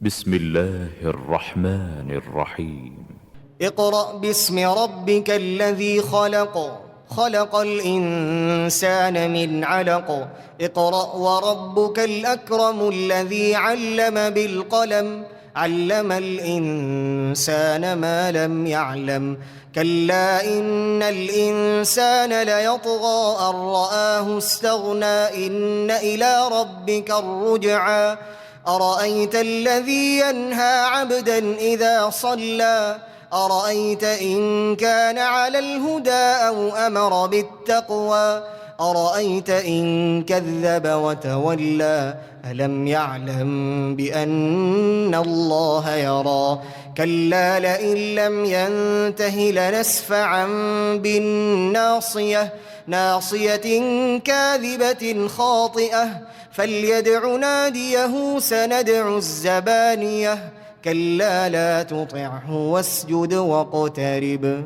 بسم الله الرحمن الرحيم. اقرأ باسم ربك الذي خلق، خلق الإنسان من علق. اقرأ وربك الأكرم الذي علم بالقلم، علم الإنسان ما لم يعلم. كلا إن الإنسان ليطغى أن رآه استغنى، إن إلى ربك الرجعى. أرأيت الذي ينهى عبدا إذا صلى، أرأيت إن كان على الهدى أو أمر بالتقوى، أرأيت إن كذب وتولى. ألم يعلم بأن الله يرى. كلا لئن لم ينته لنسفعا بالناصية، ناصية كاذبة خاطئة. فليدع ناديه سندع الزبانية. كلا لا تطعه واسجد واقترب.